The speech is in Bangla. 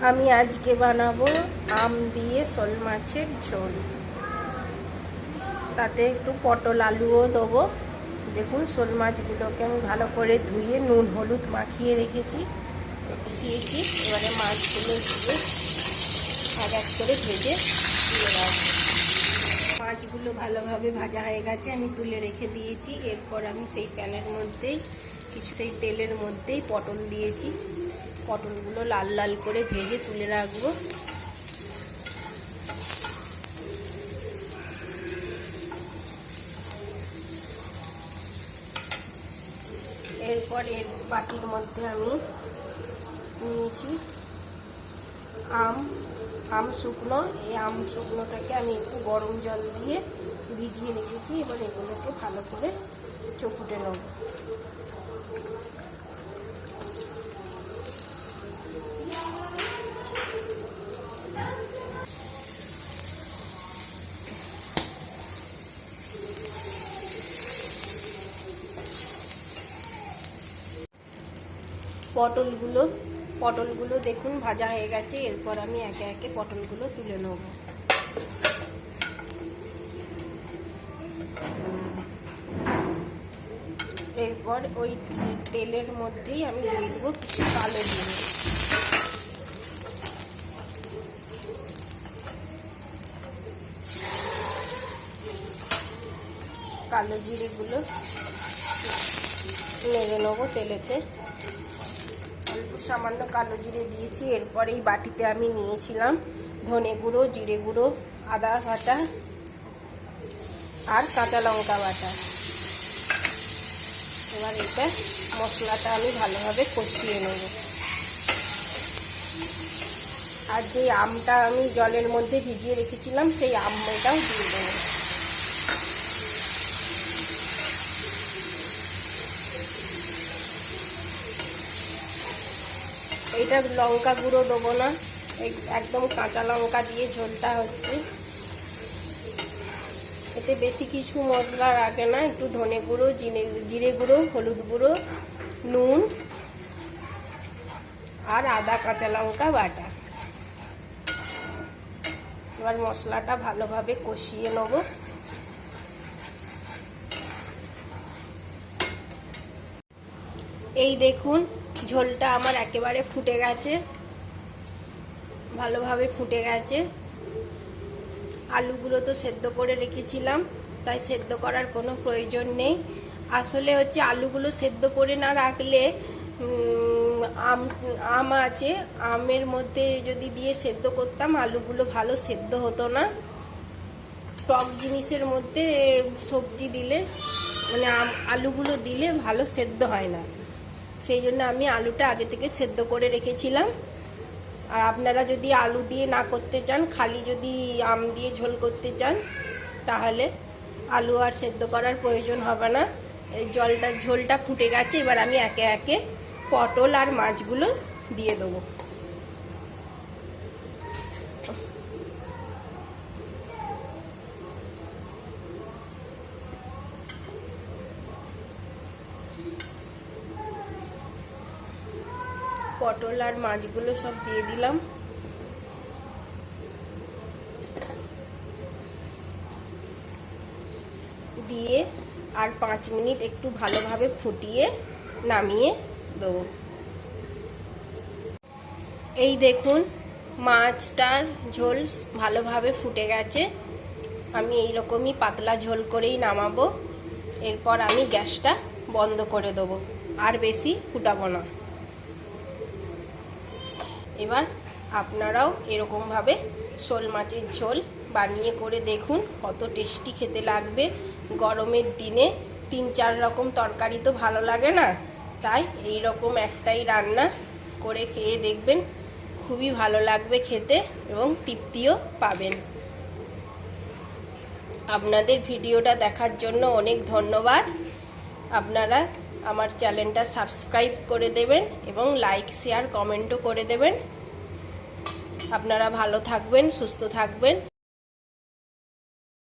আমি আজকে বানাবো আম দিয়ে শোল মাছের ঝোল। তাতে একটু পটল আলুও দেবো। দেখুন শোল মাছগুলোকে আমি ভালো করে ধুয়ে নুন হলুদ মাখিয়ে রেখেছি, কষিয়েছি। এবারে মাছগুলো দিয়ে এক এক করে ভেজে তুলে রাখবো। মাছগুলো ভালোভাবে ভাজা হয়ে গেছে, আমি তুলে রেখে দিয়েছি। এরপর আমি সেই প্যানের মধ্যেই সেই তেলের মধ্যেই পটল দিয়েছি। পটলগুলো লাল লাল করে ভেজে তুলে রাখবো। এরপর এর বাটির মধ্যে আমি নিয়েছি আম শুকনো। এই আম শুকনোটাকে আমি একটু গরম জল দিয়ে ভিজিয়ে রেখেছি। এবার এগুলোকে ভালো করে চকুটে নেব। পটলগুলো দেখুন ভাজা হয়ে গেছে। এরপর আমি একে একে পটলগুলো তুলে নেব। এরপর ওই তেলের মধ্যেই আমি দিয়ে দেবো কিছু কালো জিরে। কালো জিরেগুলো নেড়ে নেবো তেলেতে। অল্প সামান্য কালো জিরে দিয়েছি। এরপর এই বাটিতে আমি নিয়েছিলাম ধনে গুঁড়ো, জিরে গুঁড়ো, আদা বাটা আর কাঁচা লঙ্কা বাটা। এবার এটা মশলাটা আমি ভালোভাবে কষিয়ে নেব। আর যে আমটা আমি জলের মধ্যে ভিজিয়ে রেখেছিলাম সেই আমটাও দিয়ে দেবো। এইটা লঙ্কা গুঁড়ো দেবো না, একদম কাঁচা লঙ্কা দিয়ে ঝোলটা হচ্ছে। এতে বেশি কিছু মশলা রাখে না, একটু ধনে গুঁড়ো, জিরে গুঁড়ো, হলুদ গুঁড়ো, নুন আর আদা কাঁচা লঙ্কা বাটা। এবার মশলাটা ভালোভাবে কষিয়ে নেব। এই দেখুন ঝোলটা আমার একেবারে ফুটে গেছে, ভালোভাবে ফুটে গেছে। আলুগুলো তো সেদ্ধ করে রেখেছিলাম, তাই সেদ্ধ করার কোনো প্রয়োজন নেই। আসলে হচ্ছে আলুগুলো সেদ্ধ করে না রাখলে আম আছে, আমের মধ্যে যদি দিয়ে সেদ্ধ করতাম আলুগুলো ভালো সেদ্ধ হতো না। টক জিনিসের মধ্যে সবজি দিলে মানে আলুগুলো দিলে ভালো সেদ্ধ হয় না। সেই জন্য আমি আলুটা আগে থেকে সেদ্ধ করে রেখেছিলাম। আর আপনারা যদি আলু দিয়ে না করতে চান, খালি যদি আম দিয়ে ঝোল করতে চান, তাহলে আলু আর সেদ্ধ করার প্রয়োজন হবে না। এই ঝোলটা ফুটে গেছে। এবার আমি একে একে পটল আর মাছগুলো দিয়ে দেবো। পটল আর মাছগুলো সব দিয়ে দিলাম। দিয়ে আর 5 মিনিট একটু ভালোভাবে ফুটিয়ে নামিয়ে দেবো। এই দেখুন মাছটার ঝোল ভালোভাবে ফুটে গেছে। আমি এইরকমই পাতলা ঝোল করেই নামাবো। এরপর আমি গ্যাসটা বন্ধ করে দেবো, আর বেশি ফুটাবো না। এবার আপনারাও এরকমভাবে শোল মাছের ঝোল বানিয়ে করে দেখুন, কত টেস্টি খেতে লাগবে। গরমের দিনে 3-4 রকম তরকারি তো ভালো লাগে না, তাই এই রকম একটাই রান্না করে খেয়ে দেখবেন, খুবই ভালো লাগবে খেতে এবং তৃপ্তিও পাবেন। আপনাদের ভিডিওটা দেখার জন্য অনেক ধন্যবাদ। আপনারা আমার চ্যানেলটা সাবস্ক্রাইব করে দেবেন এবং লাইক শেয়ার কমেন্টও করে দেবেন। আপনারা ভালো থাকবেন, সুস্থ থাকবেন।